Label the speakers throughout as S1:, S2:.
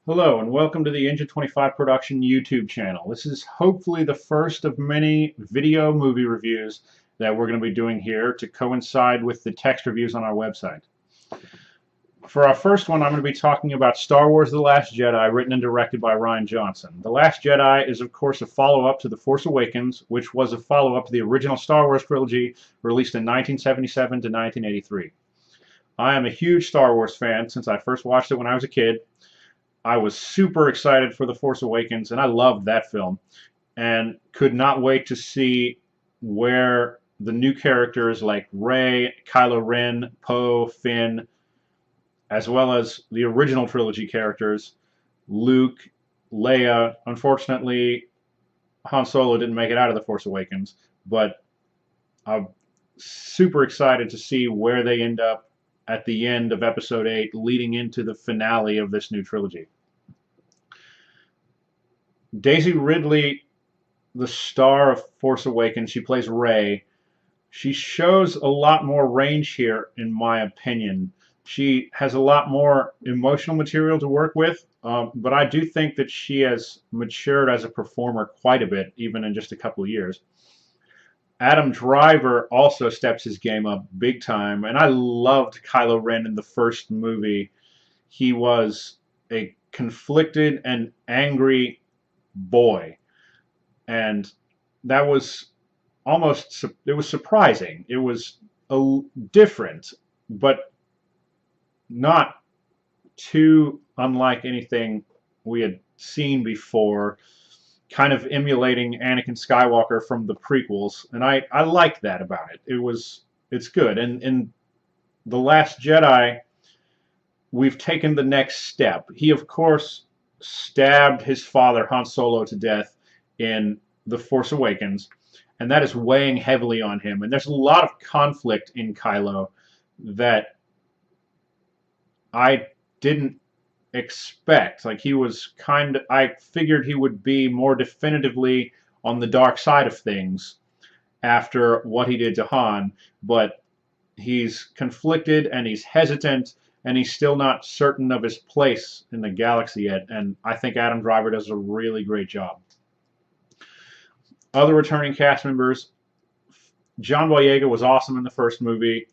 S1: Hello and welcome to the Engine 25 Production YouTube channel. This is hopefully the first of many video movie reviews that we're going to be doing here to coincide with the text reviews on our website. For our first one, I'm going to be talking about Star Wars The Last Jedi, written and directed by Rian Johnson. The Last Jedi is, of course, a follow-up to The Force Awakens, which was a follow-up to the original Star Wars trilogy released in 1977 to 1983. I am a huge Star Wars fan since I first watched it when I was a kid. I was super excited for The Force Awakens, and I loved that film, and could not wait to see where the new characters like Rey, Kylo Ren, Poe, Finn, as well as the original trilogy characters, Luke, Leia. Unfortunately, Han Solo didn't make it out of The Force Awakens, but I'm super excited to see where they end up at the end of Episode 8, leading into the finale of this new trilogy. Daisy Ridley, the star of Force Awakens, she plays Rey. She shows a lot more range here, in my opinion. She has a lot more emotional material to work with, but I do think that she has matured as a performer quite a bit, even in just a couple of years. Adam Driver also steps his game up big time, and I loved Kylo Ren in the first movie. He was a conflicted and angry boy, and that was it was surprising. It was different, but not too unlike anything we had seen before, kind of emulating Anakin Skywalker from the prequels, and I liked that about it. It's good. And in The Last Jedi, we've taken the next step. He, of course, stabbed his father, Han Solo, to death in The Force Awakens, and that is weighing heavily on him. And there's a lot of conflict in Kylo that I didn't expect. Like, I figured he would be more definitively on the dark side of things after what he did to Han, but he's conflicted and he's hesitant and he's still not certain of his place in the galaxy yet, and I think Adam Driver does a really great job. Other returning cast members, John Boyega was awesome in the first movie,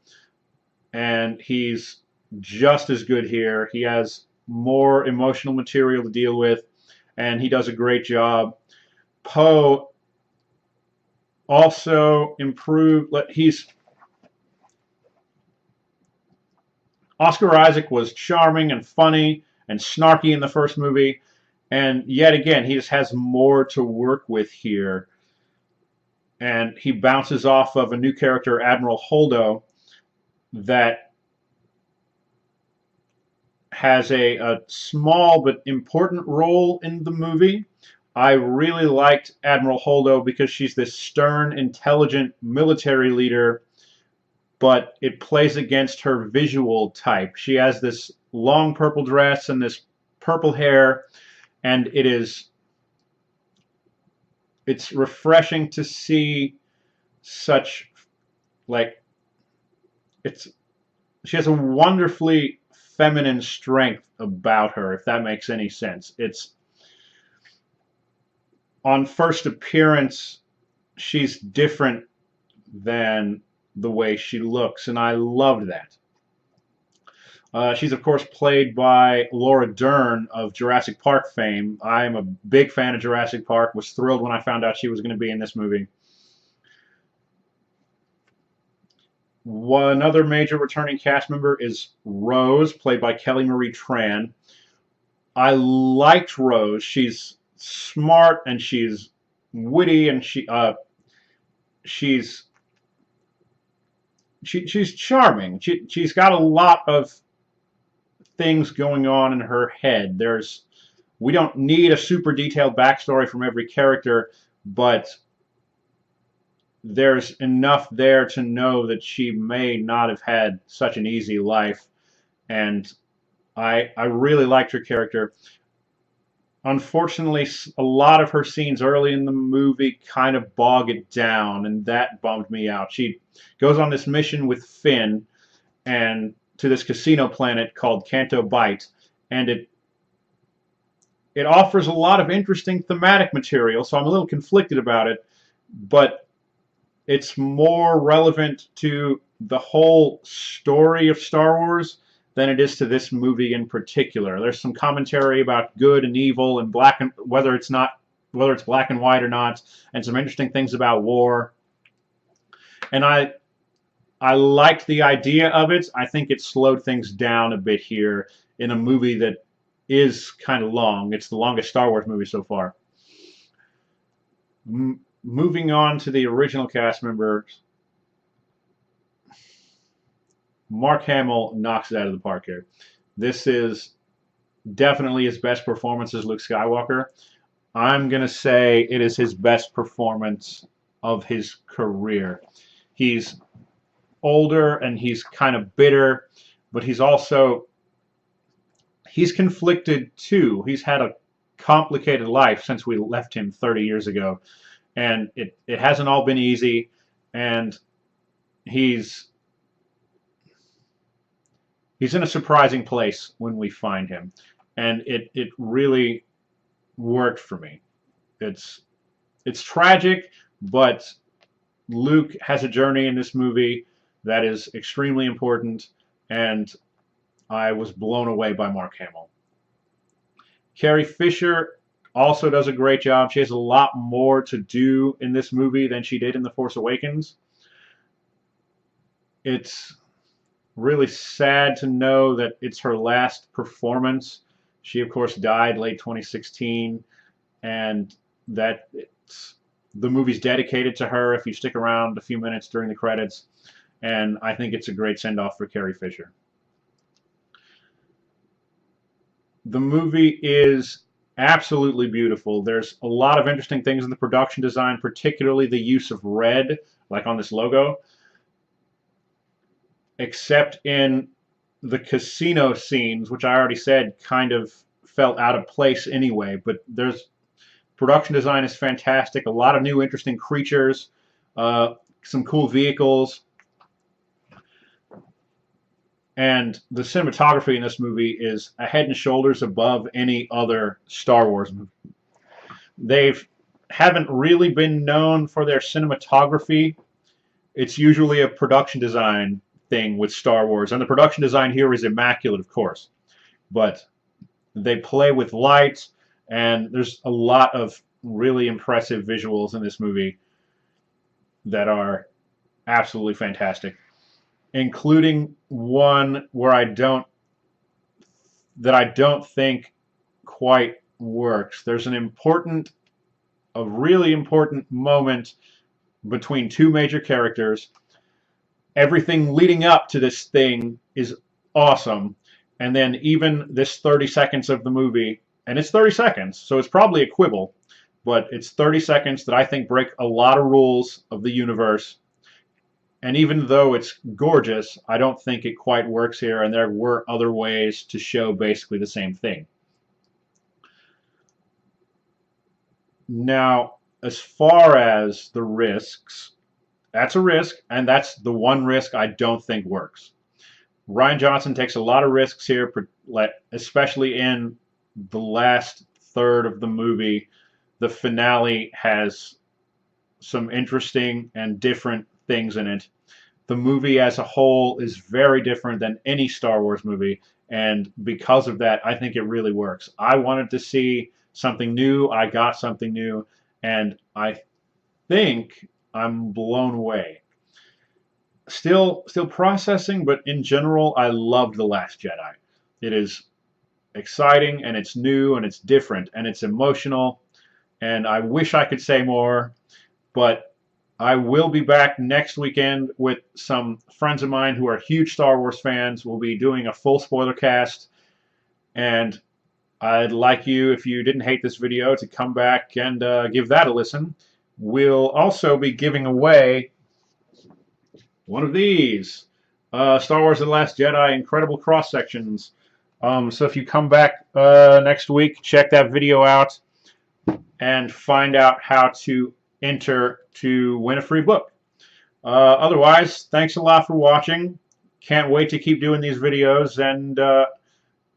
S1: and he's just as good here. He has more emotional material to deal with, and he does a great job. Poe also improved. Oscar Isaac was charming and funny and snarky in the first movie, and yet again, he just has more to work with here. And he bounces off of a new character, Admiral Holdo, that has a small but important role in the movie. I really liked Admiral Holdo because she's this stern, intelligent military leader, but it plays against her visual type. She has this long purple dress and this purple hair, and it's refreshing to see such, like, she has a wonderfully feminine strength about her, if that makes any sense. It's on first appearance, she's different than the way she looks, and I loved that. She's, of course, played by Laura Dern of Jurassic Park fame. I'm a big fan of Jurassic Park, was thrilled when I found out she was going to be in this movie. One other major returning cast member is Rose, played by Kelly Marie Tran. I liked Rose. She's smart and she's witty, and she's charming. She's got a lot of things going on in her head. We don't need a super detailed backstory from every character, but there's enough there to know that she may not have had such an easy life, and I really liked her character. Unfortunately, a lot of her scenes early in the movie kind of bog it down, and that bummed me out. She goes on this mission with Finn and to this casino planet called Canto Bight, and it offers a lot of interesting thematic material, so I'm a little conflicted about it, but it's more relevant to the whole story of Star Wars than it is to this movie in particular. There's some commentary about good and evil and black and whether it's black and white or not, and some interesting things about war. And I liked the idea of it. I think it slowed things down a bit here in a movie that is kind of long. It's the longest Star Wars movie so far. Moving on to the original cast members, Mark Hamill knocks it out of the park here. This is definitely his best performance as Luke Skywalker. I'm going to say it is his best performance of his career. He's older and he's kind of bitter, but he's conflicted too. He's had a complicated life since we left him 30 years ago, and it hasn't all been easy, and he's in a surprising place when we find him, and it really worked for me. It's tragic, but Luke has a journey in this movie that is extremely important, and I was blown away by Mark Hamill. Carrie Fisher also does a great job. She has a lot more to do in this movie than she did in The Force Awakens. It's really sad to know that it's her last performance. She, of course, died late 2016, and that the movie's dedicated to her if you stick around a few minutes during the credits, and I think it's a great send-off for Carrie Fisher. The movie is absolutely beautiful. There's a lot of interesting things in the production design, particularly the use of red, like on this logo, except in the casino scenes, which I already said kind of felt out of place anyway, but there's production design is fantastic. A lot of new interesting creatures, some cool vehicles, and the cinematography in this movie is a head and shoulders above any other Star Wars movie. They haven't really been known for their cinematography. It's usually a production design thing with Star Wars, and the production design here is immaculate, of course, but they play with light, and there's a lot of really impressive visuals in this movie that are absolutely fantastic, including one where I don't think quite works. There's a really important moment between two major characters. Everything leading up to this thing is awesome, and then even this 30 seconds of the movie, and it's 30 seconds, so it's probably a quibble, but it's 30 seconds that I think break a lot of rules of the universe. And even though it's gorgeous, I don't think it quite works here, and there were other ways to show basically the same thing. Now, as far as the risks, that's a risk, and that's the one risk I don't think works. Rian Johnson takes a lot of risks here, especially in the last third of the movie. The finale has some interesting and different things in it. The movie as a whole is very different than any Star Wars movie, and because of that, I think it really works. I wanted to see something new. I got something new, and I think I'm blown away. Still processing, but in general, I loved The Last Jedi. It is exciting, and it's new, and it's different, and it's emotional, and I wish I could say more, but I will be back next weekend with some friends of mine who are huge Star Wars fans. We'll be doing a full spoiler cast, and I'd like you, if you didn't hate this video, to come back and give that a listen. We'll also be giving away one of these, Star Wars The Last Jedi Incredible Cross Sections. So if you come back next week, check that video out and find out how to enter to win a free book. Otherwise, thanks a lot for watching. Can't wait to keep doing these videos, and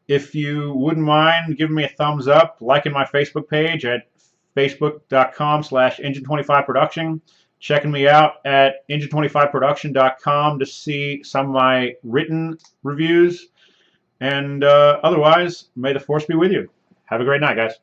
S1: If you wouldn't mind giving me a thumbs up, liking my Facebook page at facebook.com/engine25production, checking me out at engine25production.com to see some of my written reviews, and otherwise, may the force be with you. Have a great night, guys.